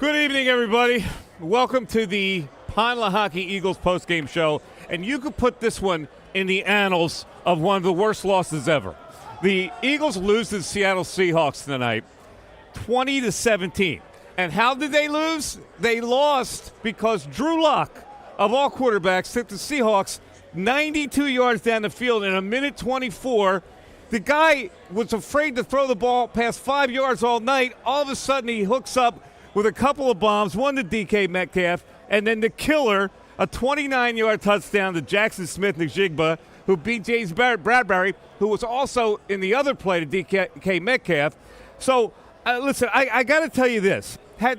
Good evening, everybody. Welcome to the Lehocky Eagles postgame show. And you could put this one in the annals of one of the worst losses ever. The Eagles lose to the Seattle Seahawks tonight, 20-17. And how did they lose? They lost because Drew Lock, of all quarterbacks, took the Seahawks 92 yards down the field in a minute 24. The guy was afraid to throw the ball past 5 yards all night. All of a sudden, he hooks up with a couple of bombs, one to DK Metcalf, and then the killer, a 29-yard touchdown to Jackson Smith-Njigba, who beat James Bradbury, who was also in the other play to DK Metcalf. So, listen, I got to tell you this. Had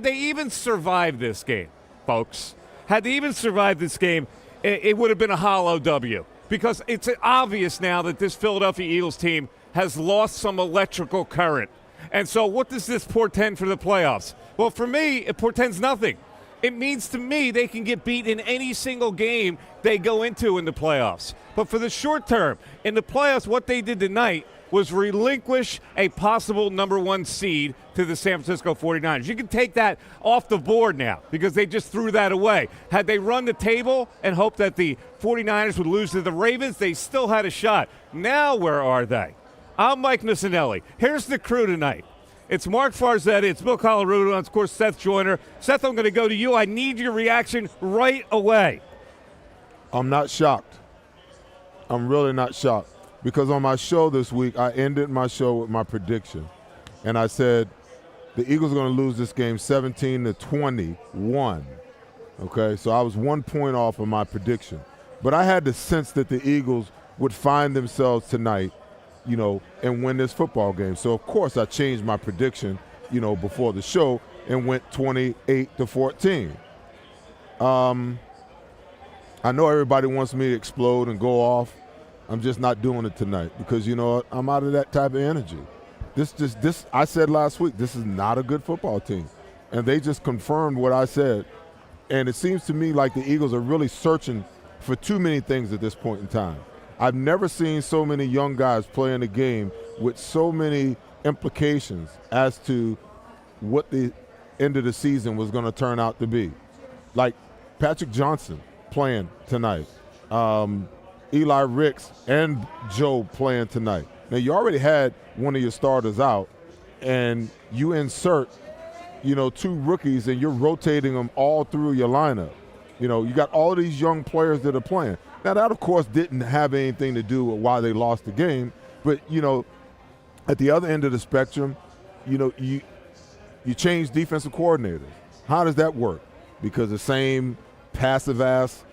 they even survived this game, folks, had they even survived this game, it would have been a hollow W. Because it's obvious now that this Philadelphia Eagles team has lost some electrical current. And so what does this portend for the playoffs? Well, for me, it portends nothing. It means to me they can get beat in any single game they go into in the playoffs. But for the short term, in the playoffs, what they did tonight was relinquish a possible number one seed to the San Francisco 49ers. You can take that off the board now because they just threw that away. Had they run the table and hoped that the 49ers would lose to the Ravens, they still had a shot. Now where are they? I'm Mike Missinelli. Here's the crew tonight. It's Mark Farzetti, it's Bill Colarudo, and of course Seth Joyner. Seth, I'm going to go to you. I need your reaction right away. I'm not shocked. I'm really not shocked. Because on my show this week, I ended my show with my prediction. And I said the Eagles are going to lose this game 17-21. Okay, so I was 1 point off of my prediction. But I had the sense that the Eagles would find themselves tonight, and win this football game. So, of course, I changed my prediction, before the show and went 28-14. I know everybody wants me to explode and go off. I'm just not doing it tonight because, I'm out of that type of energy. This I said last week, this is not a good football team. And they just confirmed what I said. And it seems to me like the Eagles are really searching for too many things at this point in time. I've never seen so many young guys play in a game with so many implications as to what the end of the season was going to turn out to be. Like Patrick Johnson playing tonight. Eli Ricks and Joe playing tonight. Now, you already had one of your starters out, and you insert, two rookies, and you're rotating them all through your lineup. You got all of these young players that are playing. Now, that, of course, didn't have anything to do with why they lost the game. But, at the other end of the spectrum, you change defensive coordinators. How does that work? Because the same passive-ass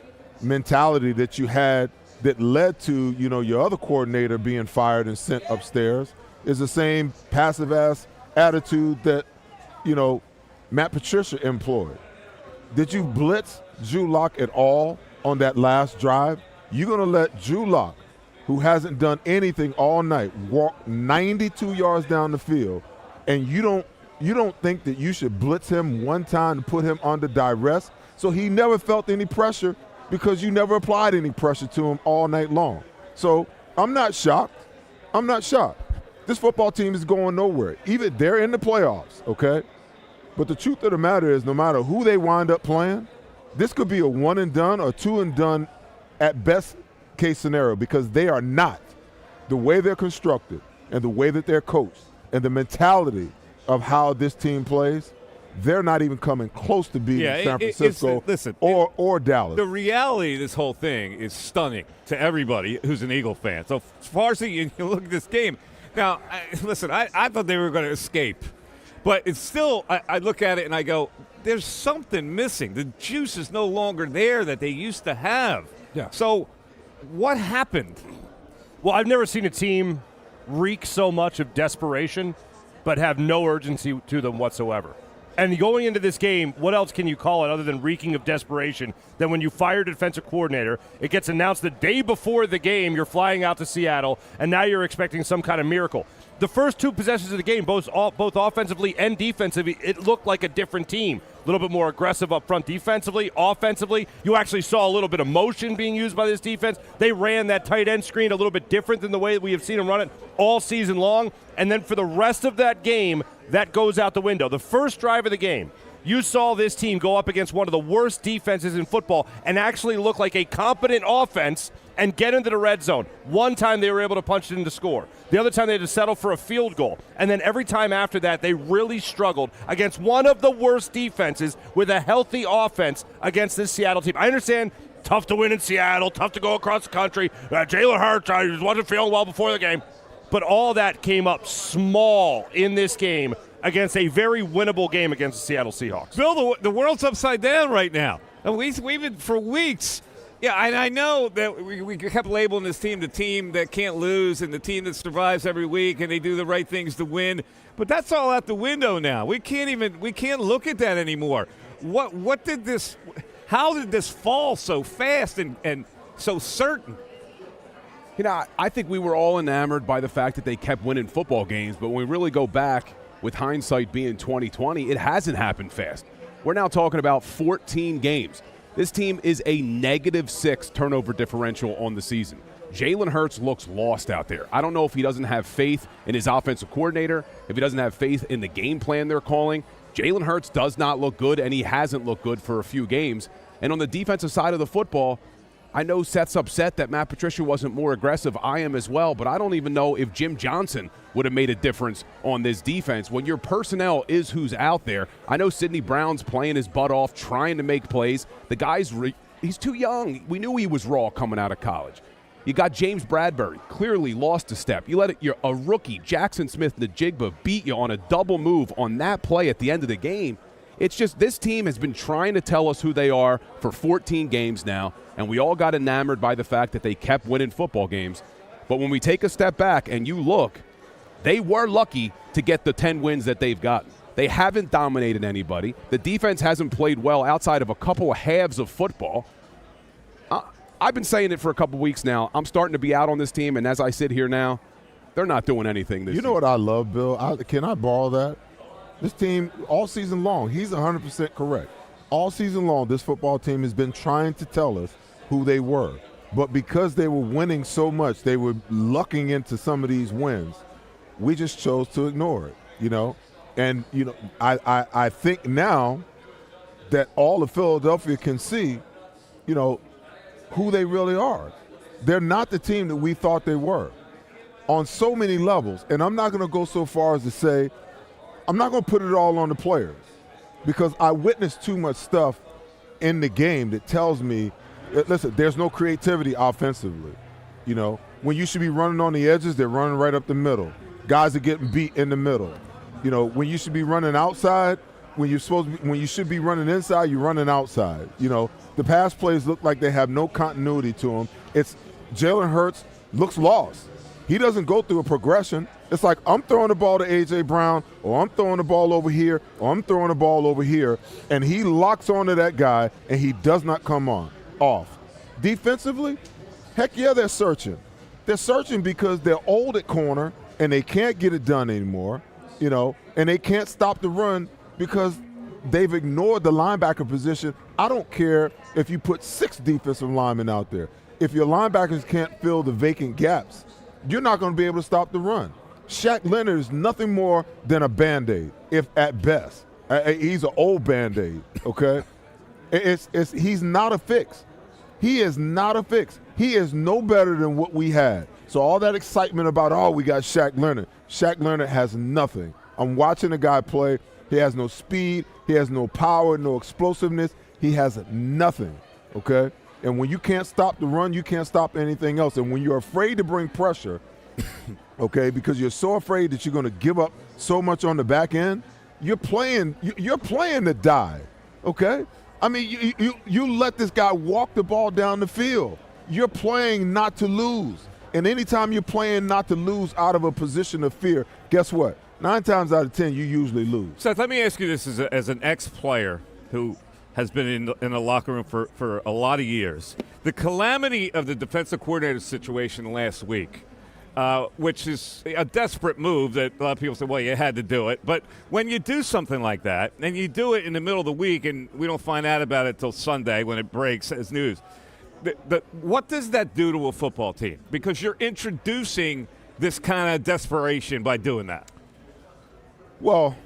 mentality that you had that led to, your other coordinator being fired and sent upstairs is the same passive-ass attitude that, Matt Patricia employed. Did you blitz Drew Lock at all on that last drive? You're going to let Drew Lock, who hasn't done anything all night, walk 92 yards down the field, and you don't think that you should blitz him one time to put him under duress? So he never felt any pressure because you never applied any pressure to him all night long. So I'm not shocked. I'm not shocked. This football team is going nowhere. Even they're in the playoffs, okay? But the truth of the matter is no matter who they wind up playing, this could be a one and done or two and done at best case scenario because they are not, the way they're constructed and the way that they're coached and the mentality of how this team plays, they're not even coming close to beating San Francisco or Dallas. The reality of this whole thing is stunning to everybody who's an Eagle fan. So as far as you look at this game, now, I thought they were going to escape. But it's still, I look at it and I go, there's something missing. The juice is no longer there that they used to have. Yeah. So what happened? Well, I've never seen a team reek so much of desperation but have no urgency to them whatsoever. And going into this game, what else can you call it other than reeking of desperation than when you fire a defensive coordinator, it gets announced the day before the game, you're flying out to Seattle, and now you're expecting some kind of miracle. The first two possessions of the game, both offensively and defensively, it looked like a different team. A little bit more aggressive up front defensively. Offensively, you actually saw a little bit of motion being used by this defense. They ran that tight end screen a little bit different than the way that we have seen them run it all season long. And then for the rest of that game, that goes out the window. The first drive of the game, you saw this team go up against one of the worst defenses in football and actually look like a competent offense and get into the red zone. One time they were able to punch it in to score. The other time they had to settle for a field goal. And then every time after that, they really struggled against one of the worst defenses with a healthy offense against this Seattle team. I understand, tough to win in Seattle, tough to go across the country. Jaylen Hurts wasn't feeling well before the game. But all that came up small in this game against a very winnable game against the Seattle Seahawks. Bill, the world's upside down right now. And we've been for weeks. Yeah, and I know that we kept labeling this team the team that can't lose and the team that survives every week and they do the right things to win. But that's all out the window now. We can't look at that anymore. How did this fall so fast and so certain? You know, I think we were all enamored by the fact that they kept winning football games, but when we really go back, with hindsight being 2020, it hasn't happened fast. We're now talking about 14 games. This team is a -6 turnover differential on the season. Jaylen Hurts looks lost out there. I don't know if he doesn't have faith in his offensive coordinator, if he doesn't have faith in the game plan they're calling. Jaylen Hurts does not look good, and he hasn't looked good for a few games. And on the defensive side of the football, I know Seth's upset that Matt Patricia wasn't more aggressive. I am as well, but I don't even know if Jim Johnson would have made a difference on this defense. When your personnel is who's out there, I know Sidney Brown's playing his butt off, trying to make plays. The guy's he's too young. We knew he was raw coming out of college. You got James Bradbury, clearly lost a step. You let a rookie, Jackson Smith-Njigba, beat you on a double move on that play at the end of the game. It's just this team has been trying to tell us who they are for 14 games now, and we all got enamored by the fact that they kept winning football games. But when we take a step back and you look, they were lucky to get the 10 wins that they've gotten. They haven't dominated anybody. The defense hasn't played well outside of a couple of halves of football. I've been saying it for a couple weeks now. I'm starting to be out on this team, and as I sit here now, they're not doing anything this season. You know what I love, Bill? Can I borrow that? This team, all season long, he's 100% correct. All season long, this football team has been trying to tell us who they were. But because they were winning so much, they were lucking into some of these wins. We just chose to ignore it, you know? And, you know, I think now that all of Philadelphia can see, you know, who they really are. They're not the team that we thought they were on so many levels. And I'm not going to go so far as to say, I'm not going to put it all on the players because I witnessed too much stuff in the game that tells me, listen, there's no creativity offensively. You know, when you should be running on the edges, they're running right up the middle. Guys are getting beat in the middle. You know, when you should be running outside, when you should be running inside, you're running outside. You know, the pass plays look like they have no continuity to them. It's Jaylen Hurts looks lost. He doesn't go through a progression. It's like I'm throwing the ball to A.J. Brown, or I'm throwing the ball over here, or I'm throwing the ball over here, and he locks onto that guy, and he does not come off. Defensively, heck yeah, they're searching. They're searching because they're old at corner, and they can't get it done anymore, you know, and they can't stop the run because they've ignored the linebacker position. I don't care if you put 6 defensive linemen out there. If your linebackers can't fill the vacant gaps, you're not going to be able to stop the run. Shaq Leonard is nothing more than a Band-Aid, if at best. He's an old Band-Aid, okay? He's not a fix. He is not a fix. He is no better than what we had. So all that excitement about, oh, we got Shaq Leonard. Shaq Leonard has nothing. I'm watching the guy play. He has no speed. He has no power, no explosiveness. He has nothing, okay? And when you can't stop the run, you can't stop anything else. And when you're afraid to bring pressure, okay, because you're so afraid that you're going to give up so much on the back end, you're playing to die, okay? I mean, you let this guy walk the ball down the field. You're playing not to lose. And anytime you're playing not to lose out of a position of fear, guess what? 9 times out of 10, you usually lose. Seth, let me ask you this as an ex-player who has been in the locker room for a lot of years. The calamity of the defensive coordinator situation last week, which is a desperate move that a lot of people say, well, you had to do it. But when you do something like that, and you do it in the middle of the week, and we don't find out about it until Sunday when it breaks as news, what does that do to a football team? Because you're introducing this kind of desperation by doing that. Well,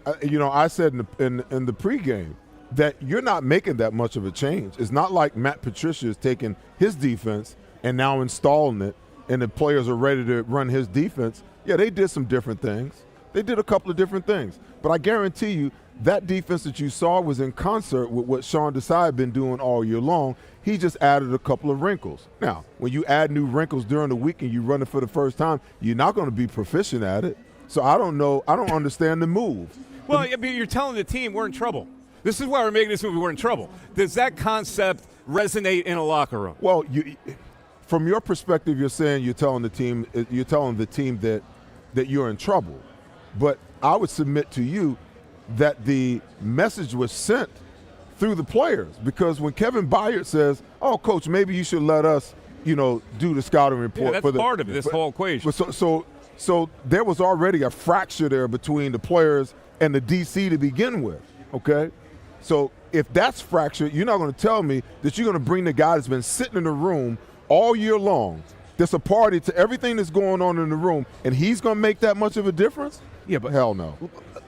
I said in the pregame that you're not making that much of a change. It's not like Matt Patricia is taking his defense and now installing it, and the players are ready to run his defense. Yeah, they did some different things. They did a couple of different things. But I guarantee you that defense that you saw was in concert with what Sean Desai had been doing all year long. He just added a couple of wrinkles. Now, when you add new wrinkles during the week and you run it for the first time, you're not going to be proficient at it. So I don't know. I don't understand the move. Well, you're telling the team we're in trouble. This is why we're making this movie. We're in trouble. Does that concept resonate in a locker room? Well, from your perspective, you're saying you're telling the team that you're in trouble. But I would submit to you that the message was sent through the players, because when Kevin Byard says, "Oh, coach, maybe you should let us, do the scouting report." Yeah, that's part of this whole equation. So there was already a fracture there between the players and the DC to begin with. Okay, so if that's fractured, you're not going to tell me that you're going to bring the guy that's been sitting in the room all year long, that's a party to everything that's going on in the room, and he's going to make that much of a difference? Yeah, but hell no.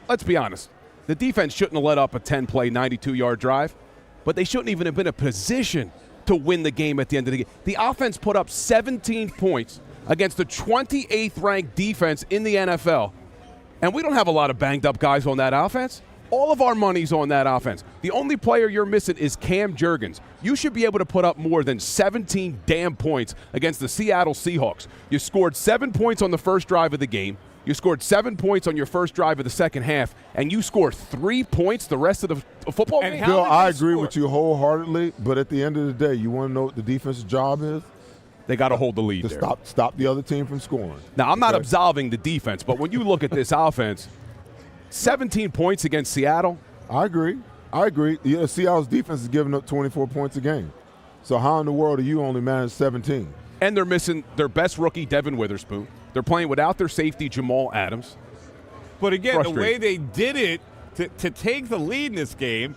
Let's be honest. The defense shouldn't have let up a 10-play, 92-yard drive, but they shouldn't even have been in a position to win the game at the end of the game. The offense put up 17 points against the 28th-ranked defense in the NFL, and we don't have a lot of banged-up guys on that offense. All of our money's on that offense. The only player you're missing is Cam Jurgens. You should be able to put up more than 17 damn points against the Seattle Seahawks. You scored 7 points on the first drive of the game. You scored 7 points on your first drive of the second half, and you scored 3 points the rest of the football game? Bill, I agree with you wholeheartedly, but at the end of the day, you want to know what the defense's job is? They got to hold the lead to there. Stop the other team from scoring. Now, I'm not absolving the defense, but when you look at this offense, 17 points against Seattle. I agree. Seattle's defense is giving up 24 points a game. So how in the world do you only manage 17? And they're missing their best rookie, Devin Witherspoon. They're playing without their safety, Jamal Adams. But again, the way they did it to take the lead in this game,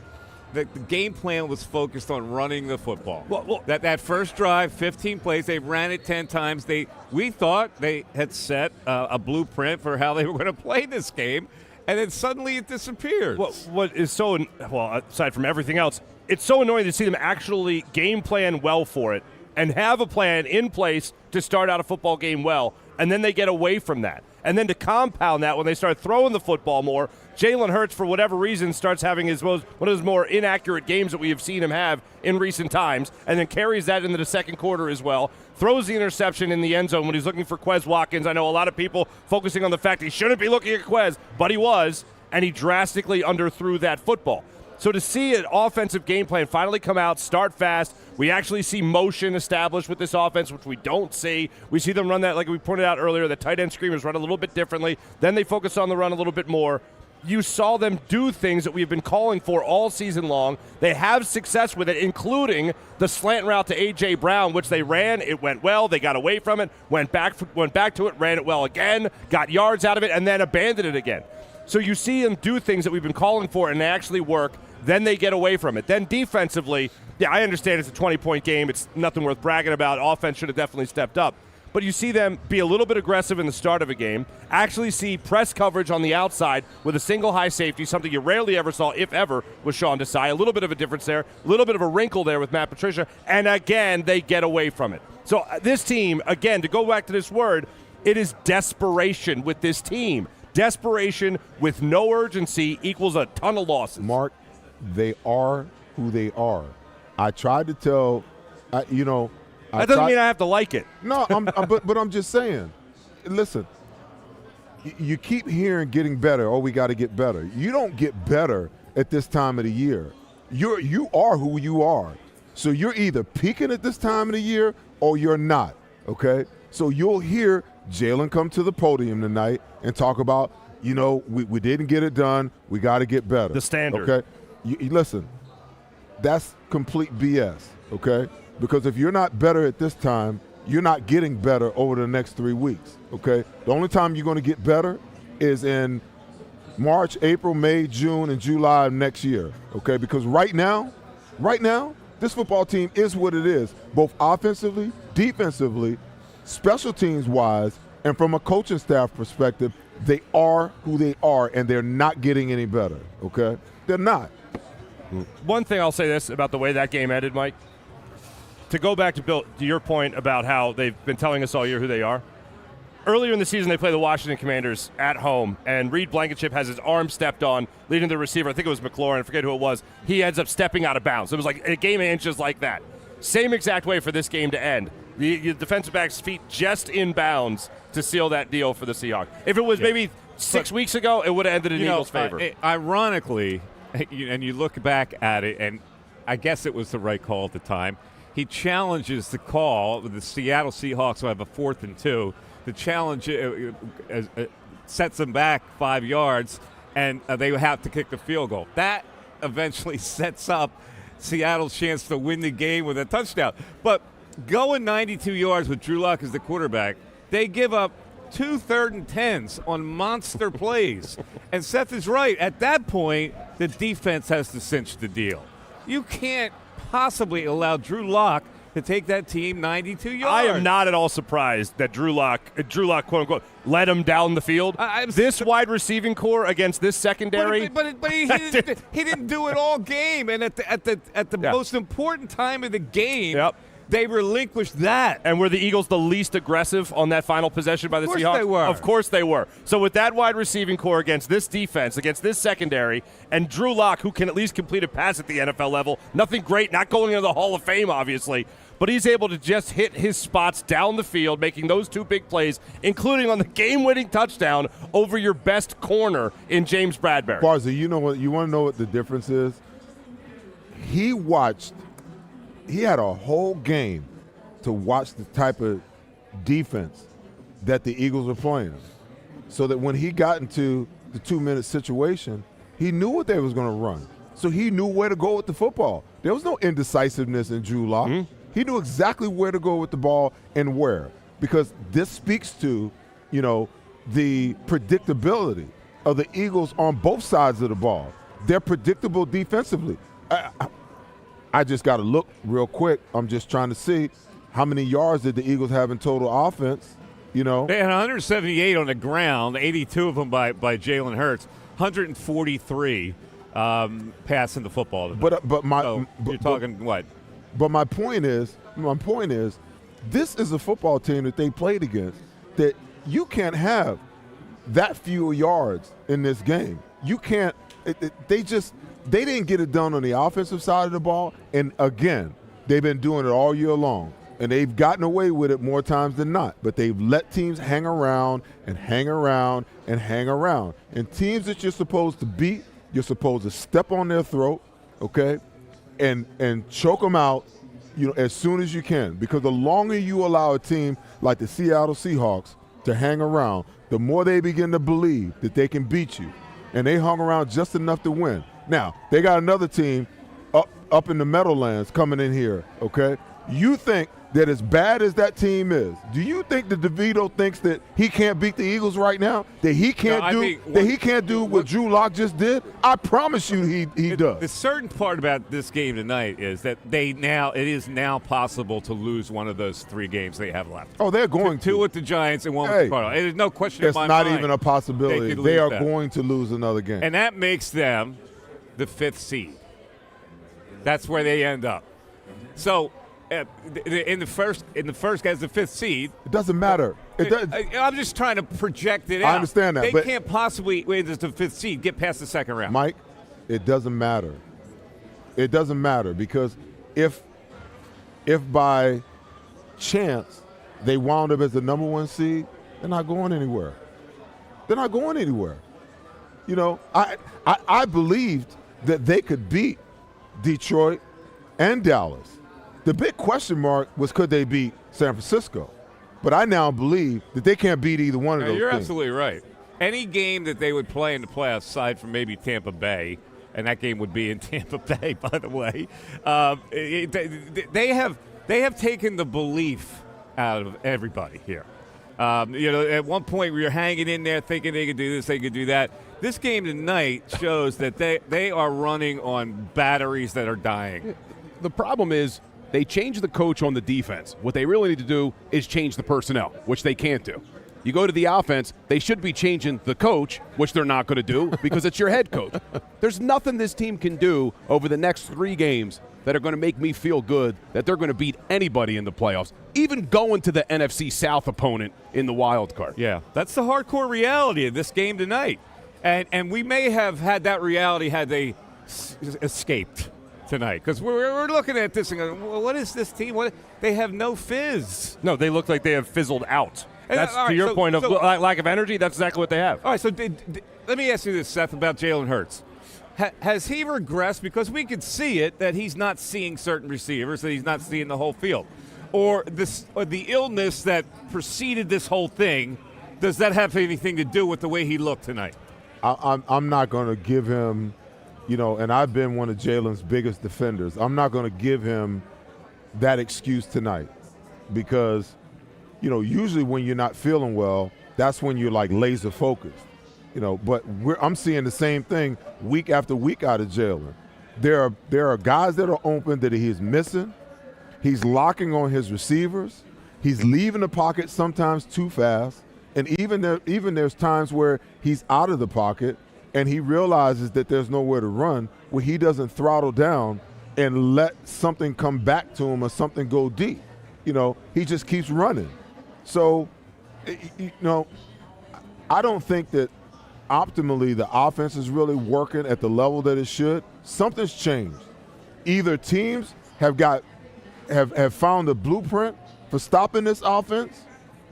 the game plan was focused on running the football. Well, that first drive, 15 plays, they ran it 10 times. We thought they had set a blueprint for how they were going to play this game, and then suddenly it disappeared. What is aside from everything else, it's so annoying to see them actually game plan well for it and have a plan in place to start out a football game well, and then they get away from that. And then to compound that, when they start throwing the football more, Jaylen Hurts, for whatever reason, starts having one of his more inaccurate games that we have seen him have in recent times, and then carries that into the second quarter as well. Throws the interception in the end zone when he's looking for Quez Watkins. I know a lot of people focusing on the fact he shouldn't be looking at Quez, but he was, and he drastically underthrew that football. So to see an offensive game plan finally come out, start fast, we actually see motion established with this offense, which we don't see. We see them run that, like we pointed out earlier, the tight end screamers run a little bit differently. Then they focus on the run a little bit more. You saw them do things that we've been calling for all season long. They have success with it, including the slant route to A.J. Brown, which they ran. It went well. They got away from it, went back to it, ran it well again, got yards out of it, and then abandoned it again. So you see them do things that we've been calling for, and they actually work. Then they get away from it. Then defensively, yeah, I understand it's a 20-point game. It's nothing worth bragging about. Offense should have definitely stepped up. But you see them be a little bit aggressive in the start of a game, actually see press coverage on the outside with a single high safety, something you rarely ever saw, if ever, with Sean Desai. A little bit of a difference there, a little bit of a wrinkle there with Matt Patricia, and again, they get away from it. So this team, again, to go back to this word, it is desperation with this team. Desperation with no urgency equals a ton of losses. Mark, they are who they are. I tried to tell, that doesn't mean I have to like it. No, but I'm just saying. Listen, you keep hearing getting better. Oh, we got to get better. You don't get better at this time of the year. You are who you are. So you're either peaking at this time of the year or you're not. Okay. So you'll hear Jaylen come to the podium tonight and talk about, we didn't get it done. We got to get better. The standard. Okay. Listen, that's complete BS. Okay. Because if you're not better at this time, you're not getting better over the next 3 weeks, okay? The only time you're going to get better is in March, April, May, June, and July of next year, okay? Because right now, this football team is what it is, both offensively, defensively, special teams-wise, and from a coaching staff perspective, They are who they are, and they're not getting any better, okay? They're not. One thing I'll say this about the way that game ended, Mike. To go back to Bill, to your point about how they've been telling us all year who they are. Earlier in the season, they play the Washington Commanders at home, and Reed Blankenship has his arm stepped on, leading the receiver. I think it was McLaurin. I forget who it was. He ends up stepping out of bounds. It was like a game of inches like that. Same exact way for this game to end. The defensive back's feet just in bounds to seal that deal for the Seahawks. If it was maybe 6 weeks ago, it would have ended in Eagles' favor. Ironically, and you look back at it, and I guess it was the right call at the time, he challenges the call. The Seattle Seahawks will have a 4th and 2. The challenge sets them back 5 yards, and they have to kick the field goal. That eventually sets up Seattle's chance to win the game with a touchdown. But going 92 yards with Drew Lock as the quarterback, they give up 2 3rd and 10s on monster plays. And Seth is right. At that point, the defense has to cinch the deal. You can't possibly allow Drew Lock to take that team 92 yards. I am not at all surprised that Drew Lock, quote unquote, led him down the field. This wide receiving core against this secondary. But he didn't do it all game. And at the most important time of the game, they relinquished that. And were the Eagles the least aggressive on that final possession by the Seahawks? Of course they were. Of course they were. So with that wide receiving core against this defense, against this secondary, and Drew Lock, who can at least complete a pass at the NFL level, nothing great, not going into the Hall of Fame, obviously, but he's able to just hit his spots down the field, making those 2 big plays, including on the game-winning touchdown over your best corner in James Bradbury. Barzy, you know what? You want to know what the difference is? He had a whole game to watch the type of defense that the Eagles were playing, so that when he got into the 2-minute situation, he knew what they was going to run. So he knew where to go with the football. There was no indecisiveness in Drew Lock. Mm-hmm. He knew exactly where to go with the ball and where, because this speaks to, the predictability of the Eagles on both sides of the ball. They're predictable defensively. I just got to look real quick. I'm just trying to see how many yards did the Eagles have in total offense. They had 178 on the ground, 82 of them by Jaylen Hurts, 143 passing the football. You're talking what? But my point is, this is a football team that they played against that you can't have that few yards in this game. You can't. They didn't get it done on the offensive side of the ball. And again, they've been doing it all year long, and they've gotten away with it more times than not. But they've let teams hang around and hang around and hang around. And teams that you're supposed to beat, you're supposed to step on their throat, okay? And choke them out, as soon as you can. Because the longer you allow a team like the Seattle Seahawks to hang around, the more they begin to believe that they can beat you. And they hung around just enough to win. Now, they got another team up in the Meadowlands coming in here, okay? You think that as bad as that team is, do you think that DeVito thinks that he can't beat the Eagles right now? That he can't do what Drew Lock just did? I promise you he does. The certain part about this game tonight is that it is now possible to lose one of those 3 games they have left. Oh, they're going to. 2 with the Giants and 1 with the Cardinals. There's no question in my mind. It's not even a possibility. They are going to lose another game. And that makes them the 5th seed. That's where they end up. So in the first as the 5th seed, it doesn't matter. I'm just trying to project it out. I understand that. They can't possibly, as the 5th seed, get past the second round. Mike, it doesn't matter. It doesn't matter, because if by chance they wound up as the number 1 seed, they're not going anywhere. They're not going anywhere. I believed that they could beat Detroit and Dallas. The big question mark was, could they beat San Francisco? But I now believe that they can't beat either one of those You're teams. Absolutely right. Any game that they would play in the playoffs, aside from maybe Tampa Bay, and that game would be in Tampa Bay, by the way, they have taken the belief out of everybody here. At one point we were hanging in there thinking they could do this, they could do that. This game tonight shows that they are running on batteries that are dying. The problem is they changed the coach on the defense. What they really need to do is change the personnel, which they can't do. You go to the offense, they should be changing the coach, which they're not going to do because it's your head coach. There's nothing this team can do over the next 3 games that are going to make me feel good that they're going to beat anybody in the playoffs, even going to the NFC South opponent in the wild card. Yeah, that's the hardcore reality of this game tonight. And we may have had that reality had they escaped tonight, because we're looking at this and going, well, what is this team? They have no fizz. No, they look like they have fizzled out. That's all right, to your point of lack of energy. That's exactly what they have. All right, so let me ask you this, Seth, about Jaylen Hurts. Has he regressed? Because we could see it, that he's not seeing certain receivers, that he's not seeing the whole field. Or the illness that preceded this whole thing, does that have anything to do with the way he looked tonight? I'm not going to give him, and I've been one of Jaylen's biggest defenders. I'm not going to give him that excuse tonight because, usually when you're not feeling well, that's when you're like laser focused. But I'm seeing the same thing week after week out of Jaylen. There are guys that are open that he's missing. He's locking on his receivers. He's leaving the pocket sometimes too fast. And even there's times where he's out of the pocket and he realizes that there's nowhere to run, where he doesn't throttle down and let something come back to him or something go deep. He just keeps running. So, I don't think that optimally the offense is really working at the level that it should. Something's changed. Either teams have found a blueprint for stopping this offense,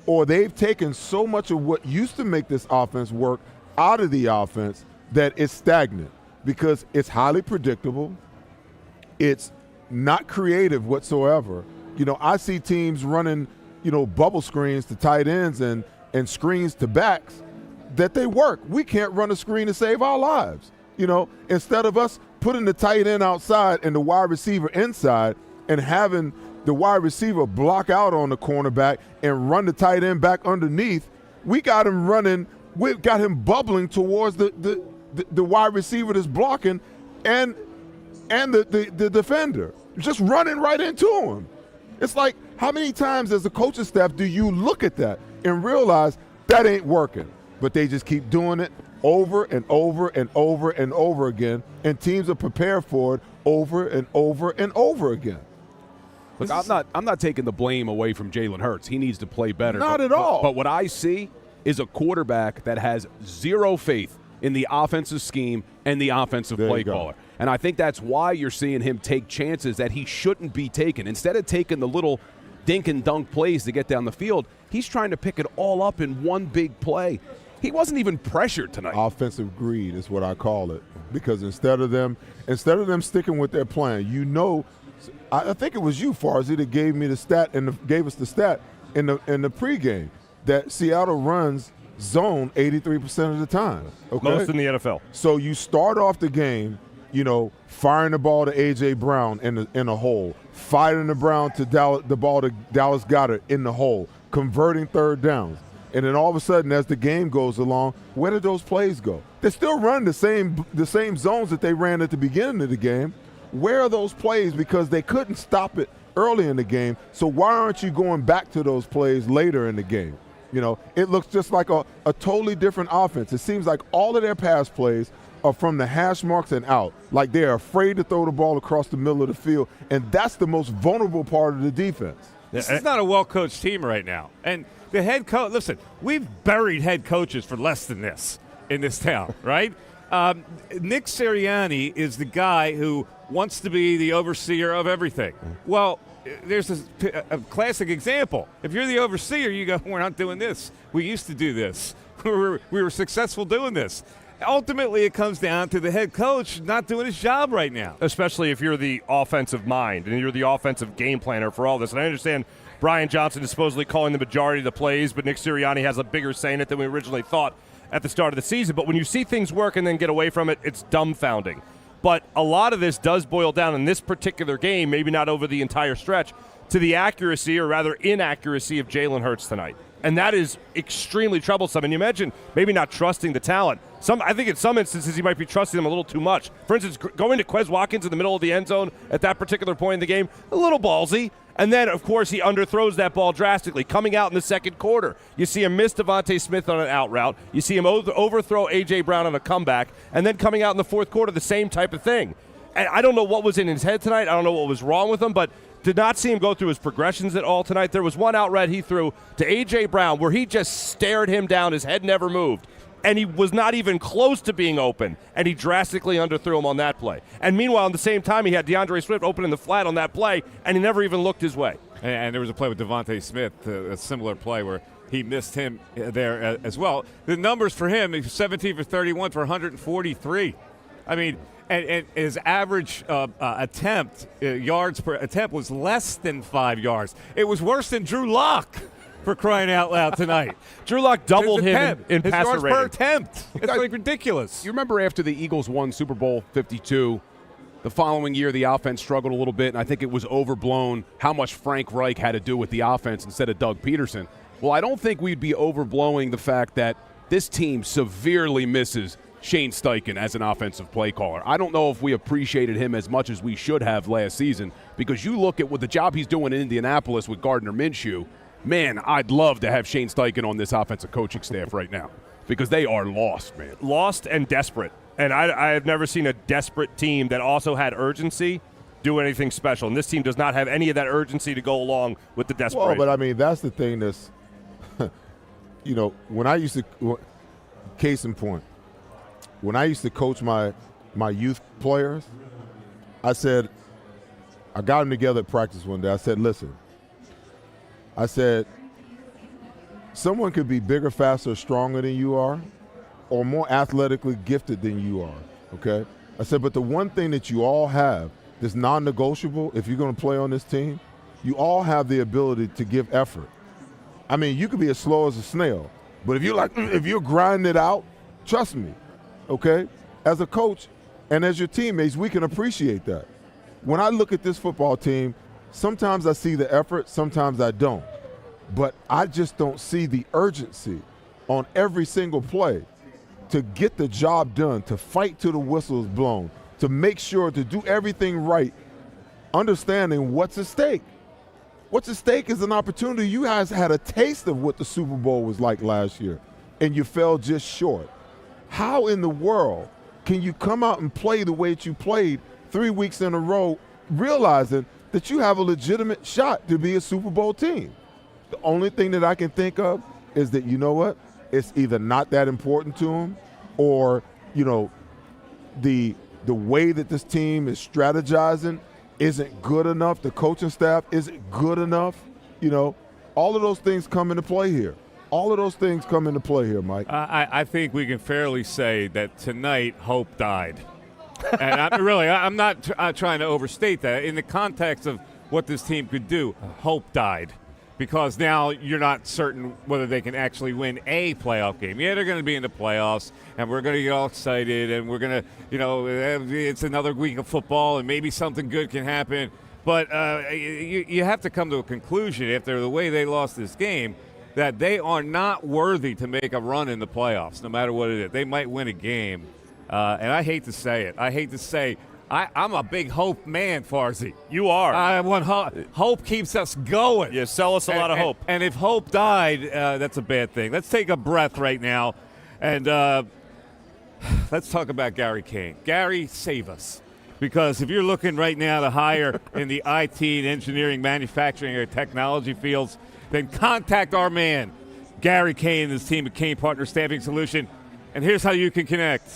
or they've taken so much of what used to make this offense work out of the offense that it's stagnant because it's highly predictable. It's not creative whatsoever. I see teams running, bubble screens to tight ends and screens to backs that they work. We can't run a screen to save our lives. Instead of us putting the tight end outside and the wide receiver inside and having the wide receiver block out on the cornerback and run the tight end back underneath, we got him running. We got him bubbling towards the wide receiver that's blocking and the defender, just running right into him. It's like, how many times as a coaching staff do you look at that and realize that ain't working? But they just keep doing it over and over and over and over again, and teams are prepared for it over and over and over again. Look, I'm not taking the blame away from Jaylen Hurts. He needs to play better. Not at all. But what I see is a quarterback that has zero faith in the offensive scheme and the offensive play caller. And I think that's why you're seeing him take chances that he shouldn't be taking. Instead of taking the little dink and dunk plays to get down the field, he's trying to pick it all up in one big play. He wasn't even pressured tonight. Offensive greed is what I call it, because instead of them sticking with their plan, I think it was you, Farzy, that gave me the stat and gave us the stat in the pregame that Seattle runs zone 83% of the time. Okay? Most in the NFL. So you start off the game, firing the ball to A.J. Brown in a hole, firing the ball to Dallas Goedert in the hole, converting third downs. And then all of a sudden, as the game goes along, where did those plays go? They still run the same zones that they ran at the beginning of the game. Where are those plays? Because they couldn't stop it early in the game. So why aren't you going back to those plays later in the game? It looks just like a totally different offense. It seems like all of their pass plays are from the hash marks and out. Like they're afraid to throw the ball across the middle of the field, and that's the most vulnerable part of the defense. This is not a well-coached team right now. And the head coach, listen, we've buried head coaches for less than this in this town, right? Nick Sirianni is the guy who wants to be the overseer of everything. Well, there's a classic example. If you're the overseer, you go, we're not doing this. We used to do this. We were successful doing this. Ultimately, it comes down to the head coach not doing his job right now. Especially if you're the offensive mind and you're the offensive game planner for all this. And I understand Brian Johnson is supposedly calling the majority of the plays, but Nick Sirianni has a bigger say in it than we originally thought at the start of the season. But when you see things work and then get away from it, it's dumbfounding. But a lot of this does boil down in this particular game, maybe not over the entire stretch, to the accuracy or rather inaccuracy of Jaylen Hurts tonight. And that is extremely troublesome. And you imagine maybe not trusting the talent. I think in some instances he might be trusting them a little too much. For instance, going to Quez Watkins in the middle of the end zone at that particular point in the game, a little ballsy. And then, of course, he underthrows that ball drastically. Coming out in the second quarter, you see him miss Devontae Smith on an out route. You see him overthrow A.J. Brown on a comeback. And then coming out in the fourth quarter, the same type of thing. And I don't know what was in his head tonight. I don't know what was wrong with him, but did not see him go through his progressions at all tonight. There was one out route he threw to A.J. Brown where he just stared him down. His head never moved. And he was not even close to being open, and he drastically underthrew him on that play. And meanwhile, at the same time, he had DeAndre Swift open in the flat on that play, and he never even looked his way. And there was a play with Devontae Smith, a similar play where he missed him there as well. The numbers for him, he was 17 for 31 for 143. I mean, and his average attempt, yards per attempt, was less than 5 yards. It was worse than Drew Lock. For crying out loud tonight. Drew Lock doubled him in his passer yards rating. per attempt. It's like ridiculous. You remember after the Eagles won Super Bowl 52, the following year the offense struggled a little bit, and I think it was overblown how much Frank Reich had to do with the offense instead of Doug Peterson. Well, I don't think we'd be overblowing the fact that this team severely misses Shane Steichen as an offensive play caller. I don't know if we appreciated him as much as we should have last season, because you look at what the job he's doing in Indianapolis with Gardner Minshew. Man, I'd love to have Shane Steichen on this offensive coaching staff right now, because they are lost, man. Lost and desperate. And I have never seen a desperate team that also had urgency do anything special. And this team does not have any of that urgency to go along with the desperation. Well, but I mean, that's the thing that's, when I used to, case in point, when I used to coach my youth players, I got them together at practice one day. I said, listen, someone could be bigger, faster, stronger than you are, or more athletically gifted than you are, okay? I said, but the one thing that you all have that's non-negotiable, if you're going to play on this team, you all have the ability to give effort. I mean, you could be as slow as a snail, but if you're grinding it out, trust me, okay? As a coach and as your teammates, we can appreciate that. When I look at this football team, sometimes I see the effort, sometimes I don't. But I just don't see the urgency on every single play to get the job done, to fight till the whistle is blown, to make sure to do everything right, understanding what's at stake. What's at stake is an opportunity. You guys had a taste of what the Super Bowl was like last year, and you fell just short. How in the world can you come out and play the way that you played 3 weeks in a row, realizing that you have a legitimate shot to be a Super Bowl team? The only thing that I can think of is that, you know what, it's either not that important to them, or, the way that this team is strategizing isn't good enough. The coaching staff isn't good enough. All of those things come into play here. All of those things come into play here, Mike. I think we can fairly say that tonight hope died. And I'm not trying to overstate that. In the context of what this team could do, hope died. Because now you're not certain whether they can actually win a playoff game. Yeah, they're going to be in the playoffs, and we're going to get all excited, and we're going to, it's another week of football, and maybe something good can happen. But you have to come to a conclusion after the way they lost this game that they are not worthy to make a run in the playoffs, no matter what it is. They might win a game, and I hate to say it. I'm a big hope man, Farzy. You are. I want hope keeps us going. You sell us a lot of hope. And if hope died, that's a bad thing. Let's take a breath right now, and let's talk about Gary Kane. Gary, save us. Because if you're looking right now to hire in the IT and engineering, manufacturing, or technology fields, then contact our man, Gary Kane, and his team at Kane Partner Staffing Solution. And here's how you can connect.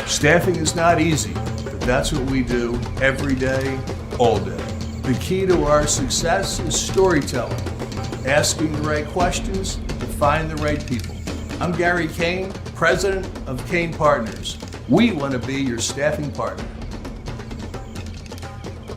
Staffing is not easy, but that's what we do every day, all day. The key to our success is storytelling, asking the right questions to find the right people. I'm Gary Kane, president of Kane Partners. We want to be your staffing partner.